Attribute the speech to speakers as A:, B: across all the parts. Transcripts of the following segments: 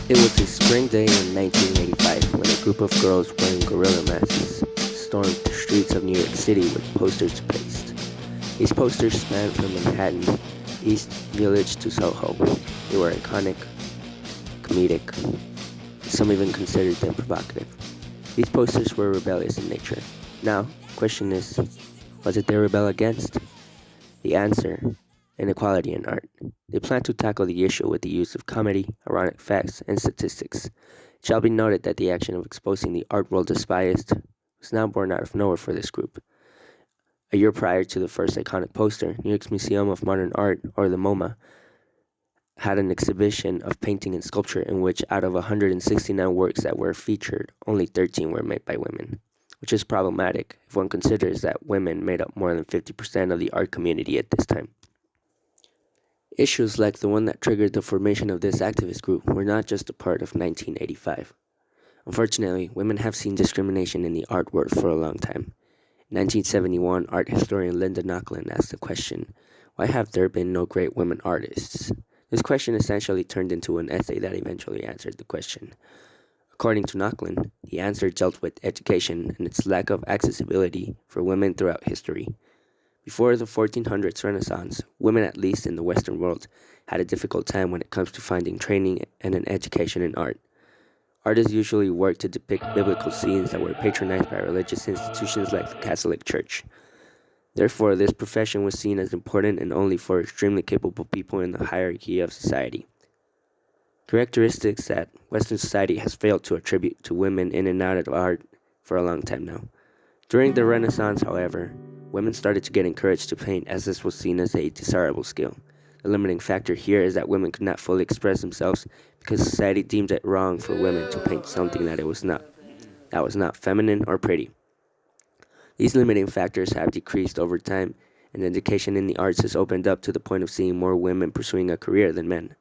A: It was a spring day in 1985 when a group of girls wearing gorilla masks stormed the streets of New York City with posters placed. These posters spanned from Manhattan, East Village to Soho. They were iconic, comedic, some even considered them provocative. These posters were rebellious in nature. Now, the question is, what did they rebel against? The answer: inequality in art. They plan to tackle the issue with the use of comedy, ironic facts, and statistics. It shall be noted that the action of exposing the art world as biased was not born out of nowhere for this group. A year prior to the first iconic poster, New York's Museum of Modern Art, or the MoMA, had an exhibition of painting and sculpture in which, out of 169 works that were featured, only 13 were made by women, which is problematic if one considers that women made up more than 50% of the art community at this time. Issues like the one that triggered the formation of this activist group were not just a part of 1985. Unfortunately, women have seen discrimination in the art world for a long time. In 1971, art historian Linda Nochlin asked the question, "Why have there been no great women artists?" This question essentially turned into an essay that eventually answered the question. According to Nochlin, the answer dealt with education and its lack of accessibility for women throughout history. Before the 1400s Renaissance, women, at least in the Western world, had a difficult time when it comes to finding training and an education in art. Artists usually worked to depict biblical scenes that were patronized by religious institutions like the Catholic Church. Therefore, this profession was seen as important and only for extremely capable people in the hierarchy of society. Characteristics that Western society has failed to attribute to women in and out of art for a long time now. During the Renaissance, however, women started to get encouraged to paint as this was seen as a desirable skill. The limiting factor here is that women could not fully express themselves because society deemed it wrong for women to paint something that was not feminine or pretty. These limiting factors have decreased over time, and education in the arts has opened up to the point of seeing more women pursuing a career than men.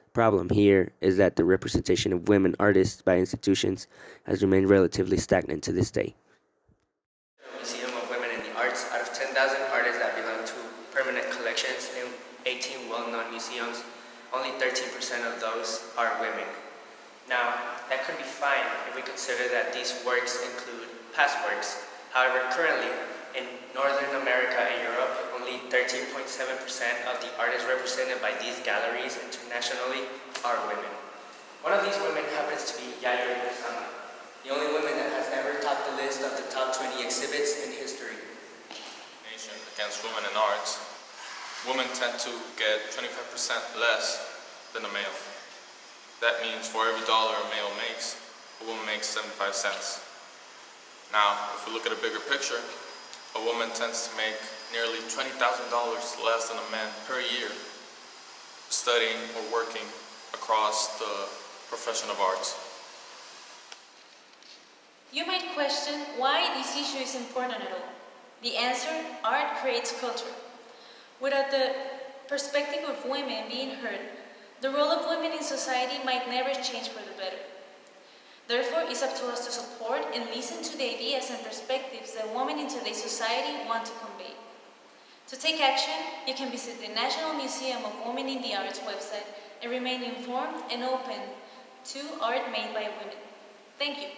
A: The problem here is that the representation of women artists by institutions has remained relatively stagnant to this day. Museum of Women in the Arts, out of 10,000 artists that belong to permanent collections in 18 well-known museums, only 13% of those are women. Now, that could be fine if we consider that these works include past works. However, currently, in Northern America and Europe, only 13.7% of the artists represented by these galleries internationally are women. One of these women happens to be Yayoi Kusama, the only woman that has ever topped the list of the top 20 exhibits in history.
B: Discrimination against women in arts, women tend to get 25% less than a male. That means for every dollar a male makes, a woman makes 75 cents. Now, if we look at a bigger picture, a woman tends to make nearly $20,000 less than a man per year studying or working across the profession of arts.
C: You might question why this issue is important at all. The answer: art creates culture. Without the perspective of women being heard, the role of women in society might never change for the better. Therefore, it's up to us to support and listen to the ideas and perspectives that women in today's society want to convey. To take action, you can visit the National Museum of Women in the Arts website and remain informed and open to art made by women. Thank you.